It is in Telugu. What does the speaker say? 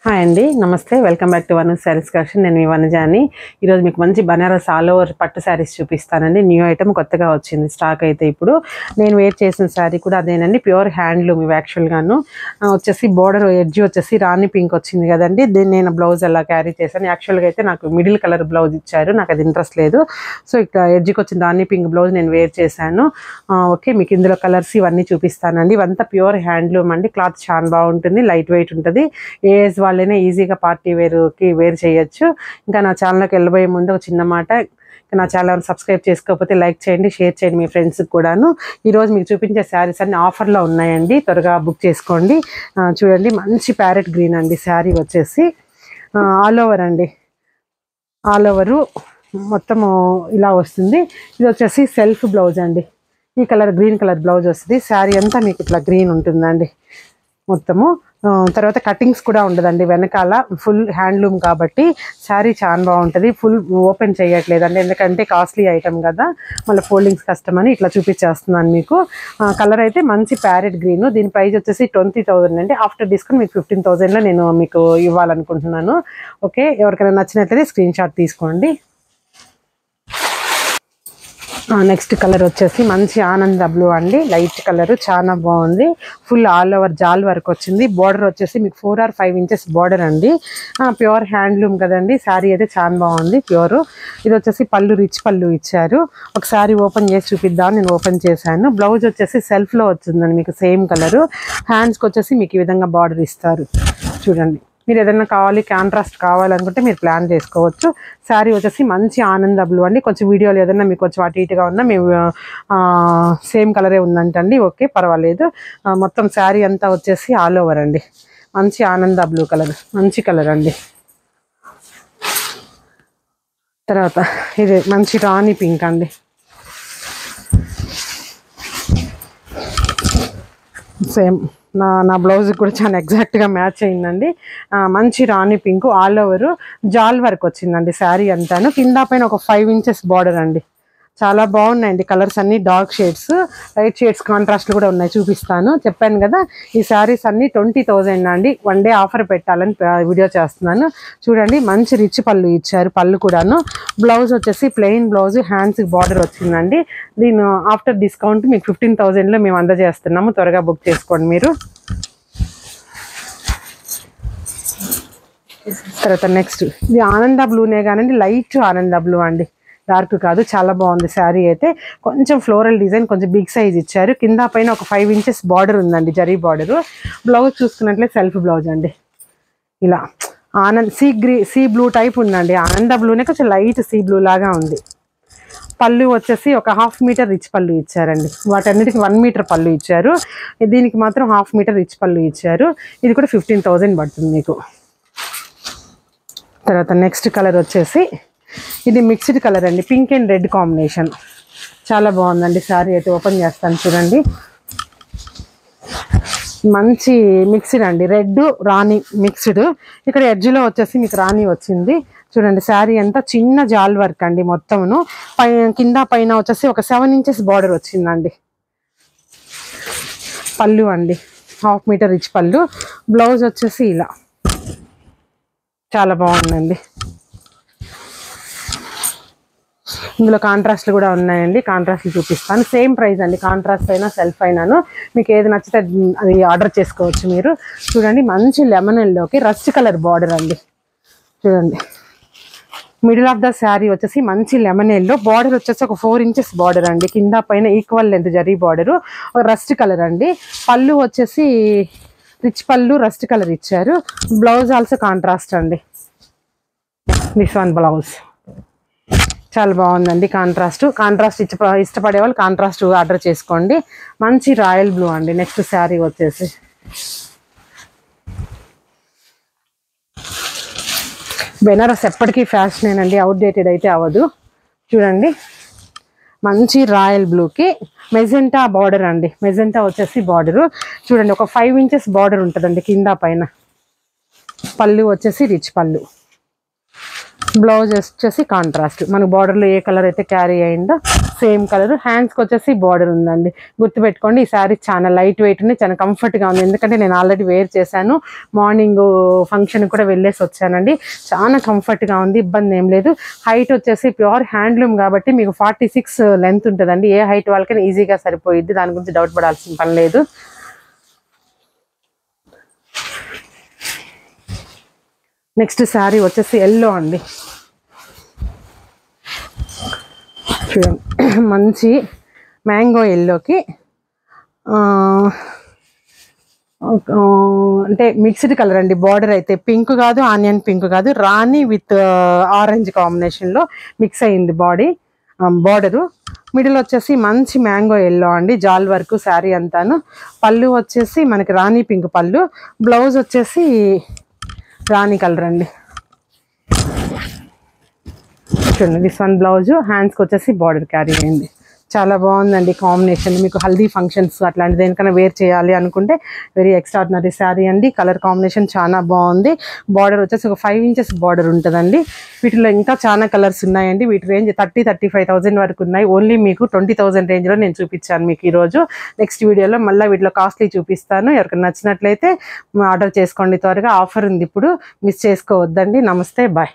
హాయ్ అండి, నమస్తే. Welcome back to one saris collection. నేను మీ వనజాని. ఈరోజు మీకు మంచి బనారస్ ఆల్ ఓవర్ పట్టు శారీస్ చూపిస్తానండి. న్యూ ఐటమ్ కొత్తగా వచ్చింది స్టాక్. అయితే ఇప్పుడు నేను వేర్ చేసిన శారీ కూడా అదేనండి, ప్యూర్ హ్యాండ్లూమ్. ఇవి యాక్చువల్గాను వచ్చేసి బోర్డర్ ఎడ్జ్ వచ్చేసి రాణి పింక్ వచ్చింది కదండి. దీన్ని నేను బ్లౌజ్ అలా క్యారీ చేశాను. యాక్చువల్గా అయితే నాకు మిడిల్ కలర్ బ్లౌజ్ ఇచ్చారు, నాకు అది ఇంట్రెస్ట్ లేదు. సో ఇక్కడ ఎడ్జ్కి వచ్చిన రాణి పింక్ బ్లౌజ్ నేను వేర్ చేశాను. ఓకే, మీకు ఇందులో కలర్స్ ఇవన్నీ చూపిస్తానండి. ఇవంతా ప్యూర్ హ్యాండ్లూమ్ అండి. క్లాత్ చాలా బాగుంటుంది, లైట్ వెయిట్ ఉంటుంది. ఏజ్ వాళ్ళైనా ఈజీగా పార్టీ వేర్కి వేర్ చేయొచ్చు. ఇంకా నా ఛానల్కి వెళ్ళబోయే ముందు ఒక చిన్న మాట, నా ఛానల్ సబ్స్క్రైబ్ చేసుకోకపోతే లైక్ చేయండి, షేర్ చేయండి మీ ఫ్రెండ్స్కి కూడాను. ఈరోజు మీకు చూపించే శారీస్ అన్ని ఆఫర్లో ఉన్నాయండి, త్వరగా బుక్ చేసుకోండి. చూడండి, మంచి ప్యారెట్ గ్రీన్ అండి శారీ వచ్చేసి. ఆల్ ఓవర్ అండి, ఆల్ ఓవరు మొత్తము ఇలా వస్తుంది. ఇది వచ్చేసి సెల్ఫ్ బ్లౌజ్ అండి. ఈ కలర్ గ్రీన్ కలర్ బ్లౌజ్ వస్తుంది. శారీ అంతా మీకు ఇట్లా గ్రీన్ ఉంటుందండి మొత్తము. తర్వాత కటింగ్స్ కూడా ఉండదండి వెనకాల, ఫుల్ హ్యాండ్లూమ్ కాబట్టి శారీ చాలా బాగుంటుంది. ఫుల్ ఓపెన్ చేయట్లేదండి, ఎందుకంటే కాస్ట్లీ ఐటమ్ కదా, మళ్ళీ ఫోల్డింగ్స్ కష్టం అని ఇట్లా చూపించేస్తున్నాను మీకు. కలర్ అయితే మంచి ప్యారెట్ గ్రీన్. దీని ప్రైస్ వచ్చేసి 20,000 అండి. ఆఫ్టర్ డిస్కౌంట్ మీకు 15,000లో నేను మీకు ఇవ్వాలనుకుంటున్నాను. ఓకే, ఎవరికైనా నచ్చినట్లయితే స్క్రీన్ షాట్ తీసుకోండి. నెక్స్ట్ కలర్ వచ్చేసి మంచి ఆనంద బ్లూ అండి, లైట్ కలర్, చాలా బాగుంది. ఫుల్ ఆల్ ఓవర్ జాల్ వర్క్ వచ్చింది. బార్డర్ వచ్చేసి మీకు 4 or 5 inches బార్డర్ అండి. ప్యూర్ హ్యాండ్లూమ్ కదండి. శారీ అయితే చాలా బాగుంది, ప్యూర్. ఇది వచ్చేసి పళ్ళు, రిచ్ పళ్ళు ఇచ్చారు. ఒకసారి ఓపెన్ చేసి చూపిద్దామని నేను ఓపెన్ చేశాను. బ్లౌజ్ వచ్చేసి సెల్ఫ్లో వచ్చిందండి మీకు సేమ్ కలరు. హ్యాండ్స్కి వచ్చేసి మీకు ఈ విధంగా బార్డర్ ఇస్తారు. చూడండి, మీరు ఏదైనా కాంట్రాస్ట్ కావాలనుకుంటే మీరు ప్లాన్ చేసుకోవచ్చు. శారీ వచ్చేసి మంచి ఆనంద బ్లూ అండి. కొంచెం వీడియోలో ఏదైనా మీకు కొంచెం అటు ఇటుగా ఉన్నా మేము సేమ్ కలరే ఉందంటండి. ఓకే, పర్వాలేదు. మొత్తం శారీ అంతా వచ్చేసి ఆల్ ఓవర్ అండి. మంచి ఆనంద బ్లూ కలర్, మంచి కలర్ అండి. తర్వాత ఇది మంచి రాణి పింక్ అండి. సేమ్ నా బ్లౌజ్ కూడా చాలా ఎగ్జాక్ట్గా మ్యాచ్ అయిందండి. మంచి రాణి పింక్, ఆల్ ఓవర్ జాల్ వర్క్ వచ్చిందండి శారీ అంతాను. కింద పైన ఒక 5 inches బార్డర్ అండి. చాలా బాగున్నాయండి కలర్స్ అన్ని. డార్క్ షేడ్స్, లైట్ షేడ్స్, కాంట్రాస్ట్లు కూడా ఉన్నాయి, చూపిస్తాను. చెప్పాను కదా, ఈ శారీస్ అన్ని 20,000 అండి. 1 day ఆఫర్ పెట్టాలని వీడియో చేస్తున్నాను. చూడండి, మంచి రిచ్ పళ్ళు ఇచ్చారు. పళ్ళు కూడాను. బ్లౌజ్ వచ్చేసి ప్లెయిన్ బ్లౌజ్, హ్యాండ్స్కి బార్డర్ వచ్చిందండి. దీని ఆఫ్టర్ డిస్కౌంట్ మీకు 15,000లో మేము అందజేస్తున్నాము. త్వరగా బుక్ చేసుకోండి మీరు. తర్వాత నెక్స్ట్ ఇది ఆనంద బ్లూనే కానండి, లైట్ ఆనంద బ్లూ అండి, డార్క్ కాదు. చాలా బాగుంది శారీ అయితే. కొంచెం ఫ్లోరల్ డిజైన్, కొంచెం బిగ్ సైజ్ ఇచ్చారు. కింద పైన ఒక 5 inches బార్డర్ ఉందండి, జరీ బార్డరు. బ్లౌజ్ చూసుకున్నట్లే సెల్ఫ్ బ్లౌజ్ అండి. ఇలా సీ బ్లూ టైప్ ఉందండి. ఆనంద బ్లూనే కొంచెం లైట్ సీ బ్లూ లాగా ఉంది. పళ్ళు వచ్చేసి ఒక 1/2 meter రిచ్ పళ్ళు ఇచ్చారండి. వాటన్నిటికి 1 meter పళ్ళు ఇచ్చారు. దీనికి మాత్రం 1/2 meter రిచ్ పళ్ళు ఇచ్చారు. ఇది కూడా 15,000 పడుతుంది మీకు. తర్వాత నెక్స్ట్ కలర్ వచ్చేసి ఇది మిక్స్డ్ కలర్ అండి, పింక్ అండ్ రెడ్ కాంబినేషన్. చాలా బాగుందండి శారీ అయితే. ఓపెన్ చేస్తాను చూడండి. మంచి మిక్స్డ్ అండి, రెడ్ రాణి మిక్స్డ్. ఇక్కడ ఎడ్జ్లో వచ్చేసి మీకు రాణి వచ్చింది. చూడండి, శారీ అంతా చిన్న జాల్ వర్క్ అండి మొత్తమును. కింద పైన వచ్చేసి ఒక 7 inches బార్డర్ వచ్చిందండి. పళ్ళు అండి 1/2 meter రిచ్ పళ్ళు. బ్లౌజ్ వచ్చేసి ఇలా చాలా బాగుందండి. ఇందులో కాంట్రాస్ట్లు కూడా ఉన్నాయండి, కాంట్రాస్ట్లు చూపిస్తాను. సేమ్ ప్రైస్ అండి, కాంట్రాస్ట్ అయినా సెల్ఫ్ అయినాను. మీకు ఏది నచ్చితే అది ఆర్డర్ చేసుకోవచ్చు మీరు. చూడండి, మంచి లెమన్ ఎల్లోకి రస్ట్ కలర్ బార్డర్ అండి. చూడండి, మిడిల్ ఆఫ్ ద శారీ వచ్చేసి మంచి లెమన్ ఎల్లో. బార్డర్ వచ్చేసి ఒక 4 inches బార్డర్ అండి. కింద పైన ఈక్వల్ లెంత్ జరీ బార్డరు. ఒక రస్ట్ కలర్ అండి. పళ్ళు వచ్చేసి రిచ్ పళ్ళు, రస్ట్ కలర్ ఇచ్చారు. బ్లౌజ్ ఆల్సో కాంట్రాస్ట్ అండి. దిస్ వన్ బ్లౌజ్ చాలా బాగుందండి. కాంట్రాస్ట్ ఇష్టపడే వాళ్ళు కాంట్రాస్ట్ ఆర్డర్ చేసుకోండి. మంచి రాయల్ బ్లూ అండి. నెక్స్ట్ శారీ వచ్చేసి బెనారస్ ఎప్పటికీ ఫ్యాషనేనండి, అవుట్డేటెడ్ అయితే అవ్వదు. చూడండి, మంచి రాయల్ బ్లూకి మెజెంటా బార్డర్ అండి. మెజెంటా వచ్చేసి బార్డరు చూడండి, ఒక 5 inches బార్డర్ ఉంటుందండి కింద పైన. పళ్ళు వచ్చేసి రిచ్ పళ్ళు. బ్లౌజ్ వచ్చేసి కాంట్రాస్ట్, మనకు బార్డర్లో ఏ కలర్ అయితే క్యారీ అయిందో సేమ్ కలర్. హ్యాండ్స్కి వచ్చేసి బార్డర్ ఉందండి. గుర్తుపెట్టుకోండి, ఈ శారీ చాలా లైట్ వెయిట్ ఉంది, చాలా కంఫర్ట్గా ఉంది. ఎందుకంటే నేను ఆల్రెడీ వేర్ చేశాను, మార్నింగ్ ఫంక్షన్ కూడా వెళ్ళేసి వచ్చానండి. చాలా కంఫర్ట్గా ఉంది, ఇబ్బంది ఏం లేదు. హైట్ వచ్చేసి ప్యూర్ హ్యాండ్లూమ్ కాబట్టి మీకు 46 లెంత్ ఉంటుందండి. ఏ హైట్ వాళ్ళకైనా ఈజీగా సరిపోయిద్ది, దాని గురించి డౌట్ పడాల్సిన పని లేదు. నెక్స్ట్ శారీ వచ్చేసి ఎల్లో అండి. చూడండి, మంచి మ్యాంగో ఎల్లోకి అంటే మిక్స్డ్ కలర్ అండి. బార్డర్ అయితే పింక్ కాదు, ఆనియన్ పింక్ కాదు, రాణి విత్ ఆరెంజ్ కాంబినేషన్లో మిక్స్ అయింది బార్డరు. మిడిల్ వచ్చేసి మంచి మ్యాంగో ఎల్లో అండి, జాల్ వర్క్ శారీ అంతాను. పళ్ళు వచ్చేసి మనకి రాణి పింక్ పళ్ళు, బ్లౌజ్ వచ్చేసి రాణి కలర్ అండి. చూడండి, దిస్ వన్ బ్లౌజ్, హ్యాండ్స్కి వచ్చేసి బార్డర్ క్యారీ అయింది. చాలా బాగుందండి కాంబినేషన్. మీకు హల్దీ ఫంక్షన్స్ అట్లాంటి దేనికైనా వేర్ చేయాలి అనుకుంటే వెరీ ఎక్స్ట్రాడినరీ శారీ అండి. కలర్ కాంబినేషన్ చాలా బాగుంది. బార్డర్ వచ్చేసి ఒక 5 ఇంచెస్ బార్డర్ ఉంటుందండి. వీటిలో ఇంకా చాలా కలర్స్ ఉన్నాయండి. వీటి రేంజ్ 30-35,000 వరకు ఉన్నాయి. ఓన్లీ మీకు 20,000 రేంజ్లో నేను చూపించాను మీకు ఈరోజు. నెక్స్ట్ వీడియోలో మళ్ళీ వీటిలో కాస్ట్లీ చూపిస్తాను. ఎవరికైనా నచ్చినట్లయితే ఆర్డర్ చేసుకోండి త్వరగా. ఆఫర్ ఉంది ఇప్పుడు, మిస్ చేసుకోవద్దండి. నమస్తే, బాయ్.